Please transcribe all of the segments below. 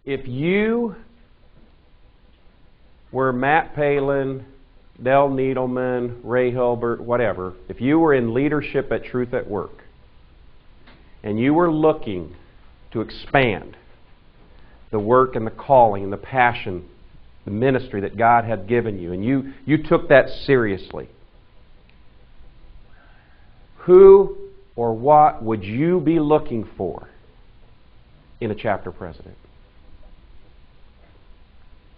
if you were Matt Palin, Del Needleman, Ray Hilbert, whatever, if you were in leadership at Truth at Work, and you were looking to expand the work and the calling and the passion, the ministry that God had given you, and you took that seriously, who or what would you be looking for in a chapter president?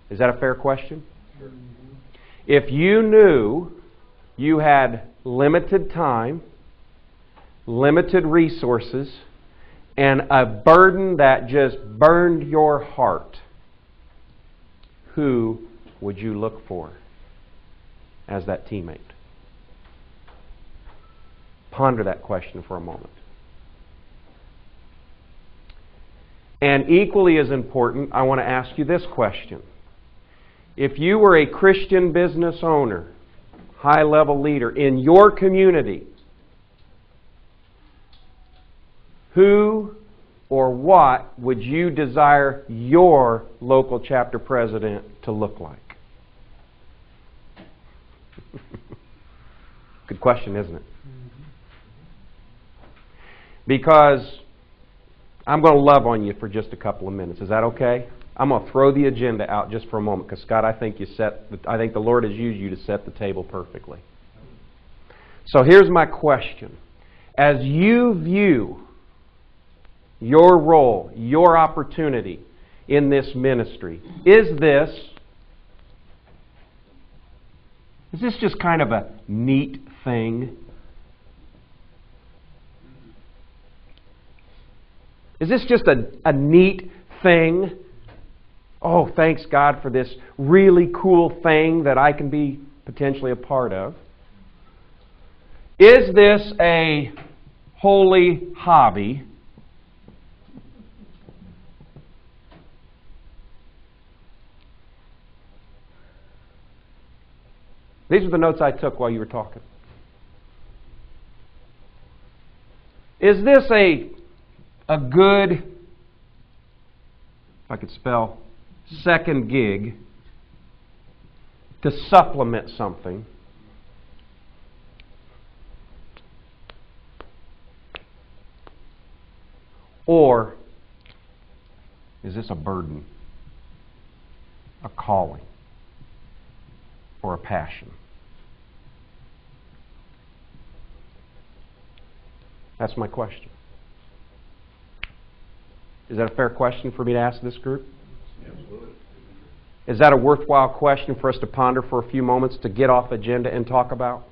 Is that a fair question? Sure. If you knew you had limited time, limited resources, and a burden that just burned your heart, who would you look for as that teammate? Ponder that question for a moment. And equally as important, I want to ask you this question. If you were a Christian business owner, high-level leader in your community, who or what would you desire your local chapter president to look like? Good question, isn't it? Because I'm going to love on you for just a couple of minutes. Is that okay? I'm going to throw the agenda out just for a moment because, Scott, I think the Lord has used you to set the table perfectly. So here's my question. As you view your role, your opportunity in this ministry, is this just kind of a neat thing? Is this just a neat thing? Oh, thanks God for this really cool thing that I can be potentially a part of. Is this a holy hobby? These are the notes I took while you were talking. Is this a good, if I could spell, second gig to supplement something? Or is this a burden, a calling, or a passion? That's my question. Is that a fair question for me to ask this group? Absolutely. Is that a worthwhile question for us to ponder for a few moments, to get off agenda and talk about?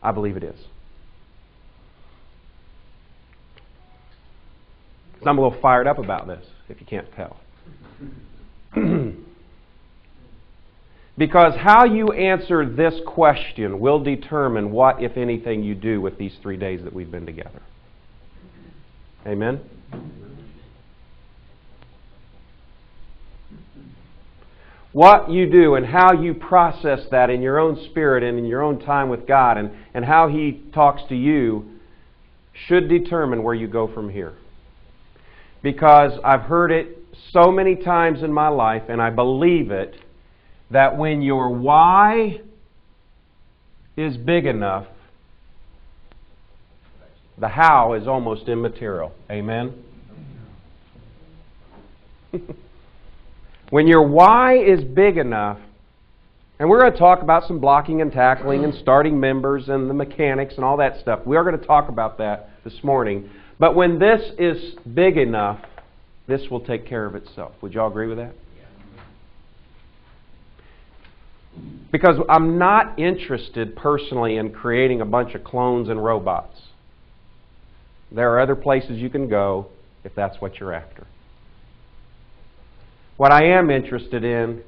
I believe it is. Because I'm a little fired up about this, if you can't tell. Because how you answer this question will determine what, if anything, you do with these 3 days that we've been together. Amen? What you do and how you process that in your own spirit and in your own time with God and how He talks to you should determine where you go from here. Because I've heard it so many times in my life, and I believe it, that when your why is big enough, the how is almost immaterial. Amen? When your why is big enough, and we're going to talk about some blocking and tackling and starting members and the mechanics and all that stuff. We are going to talk about that this morning. But when this is big enough, this will take care of itself. Would you all agree with that? Because I'm not interested personally in creating a bunch of clones and robots. There are other places you can go if that's what you're after. What I am interested in,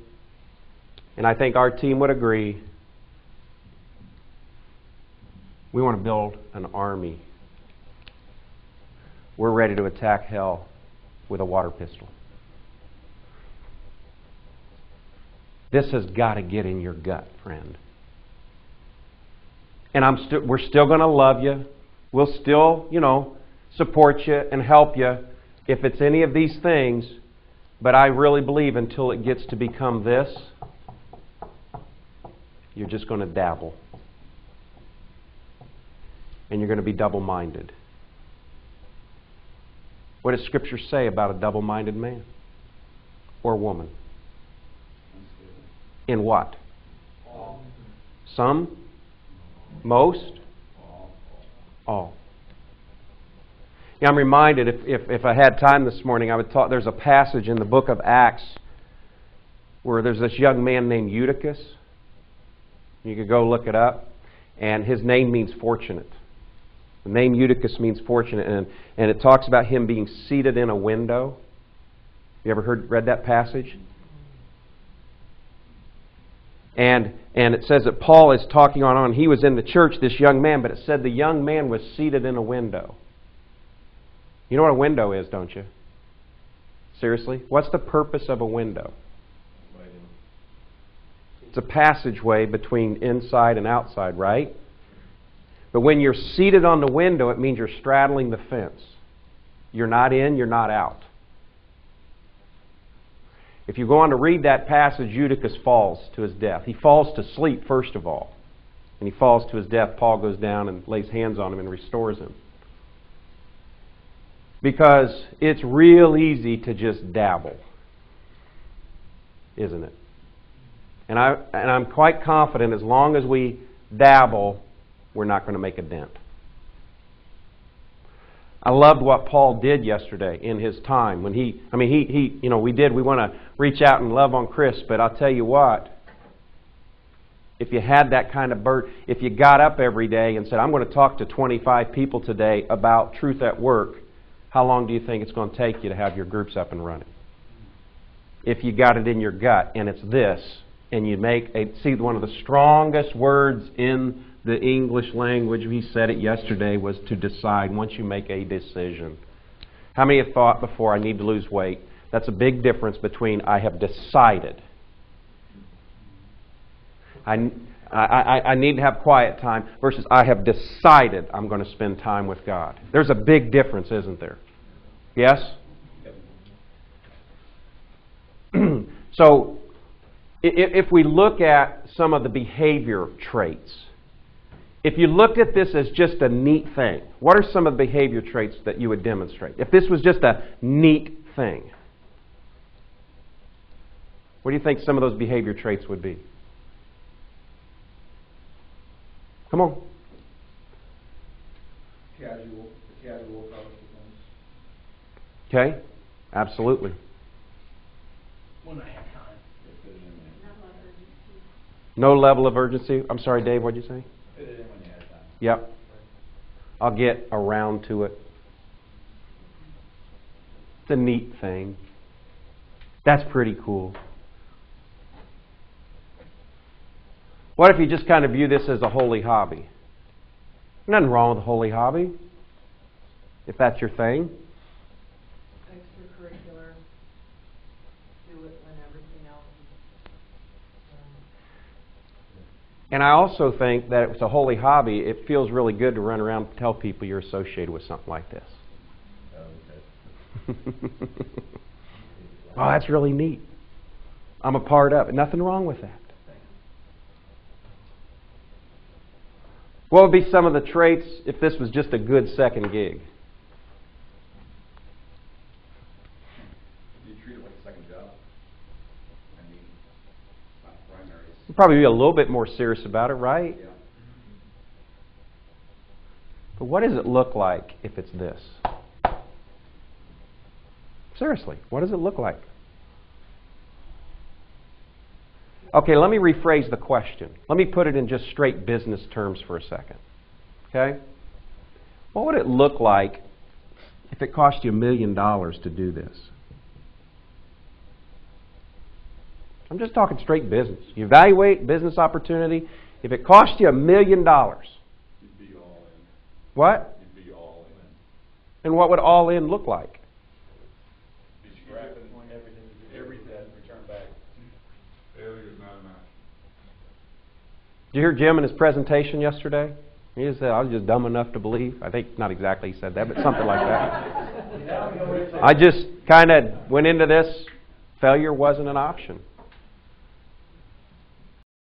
and I think our team would agree, we want to build an army. We're ready to attack hell with a water pistol. This has got to get in your gut, friend. And we're still going to love you. We'll still, support you and help you if it's any of these things. But I really believe until it gets to become this, you're just going to dabble. And you're going to be double-minded. What does Scripture say about a double-minded man or woman? In what? Some? Most? All. Yeah, I'm reminded, if I had time this morning, I would talk. There's a passage in the book of Acts where there's this young man named Eutychus. You could go look it up. And his name means fortunate. The name Eutychus means fortunate. And it talks about him being seated in a window. You ever read that passage? And it says that Paul is talking on. He was in the church, this young man, but it said the young man was seated in a window. You know what a window is, don't you? Seriously? What's the purpose of a window? It's a passageway between inside and outside, right? But when you're seated on the window, it means you're straddling the fence. You're not in, you're not out. If you go on to read that passage, Eutychus falls to his death. He falls to sleep, first of all. And he falls to his death. Paul goes down and lays hands on him and restores him. Because it's real easy to just dabble. Isn't it? And I'm quite confident as long as we dabble, we're not going to make a dent. I loved what Paul did yesterday in his time when we want to reach out and love on Chris, but I'll tell you what, if you had that kind of burden, if you got up every day and said, I'm going to talk to 25 people today about truth at work, how long do you think it's going to take you to have your groups up and running? If you got it in your gut and it's this, and you see one of the strongest words in the English language, he said it yesterday, was to decide. Once you make a decision. How many have thought before, I need to lose weight? That's a big difference between I have decided. I need to have quiet time versus I have decided I'm going to spend time with God. There's a big difference, isn't there? Yes? So, if we look at some of the behavior traits, if you looked at this as just a neat thing, what are some of the behavior traits that you would demonstrate? If this was just a neat thing, what do you think some of those behavior traits would be? Come on. Casual approach to things. Okay, absolutely. When I have time. No level of urgency. I'm sorry, Dave, what did you say? Fit it in when you have time. Yep. I'll get around to it. It's a neat thing. That's pretty cool. What if you just kind of view this as a holy hobby? Nothing wrong with a holy hobby, if that's your thing. Extracurricular. Do it when everything else is And I also think that if it's a holy hobby, it feels really good to run around and tell people you're associated with something like this. Oh, that's really neat. I'm a part of it. Nothing wrong with that. What would be some of the traits if this was just a good second gig? You treat it like a second job. I mean, not primary. You'd probably be a little bit more serious about it, right? Yeah. But what does it look like if it's this? Seriously, what does it look like? Okay, let me rephrase the question. Let me put it in just straight business terms for a second. Okay? What would it look like if it cost you $1 million to do this? I'm just talking straight business. You evaluate business opportunity. If it cost you $1 million, You'd be all in. what? You'd be all in. And what would all in look like? Be scrapping everything, return back. Failure's not an option. Did you hear Jim in his presentation yesterday? He just said, I was just dumb enough to believe. I think not exactly he said that, but something like that. I just kind of went into this Failure wasn't an option.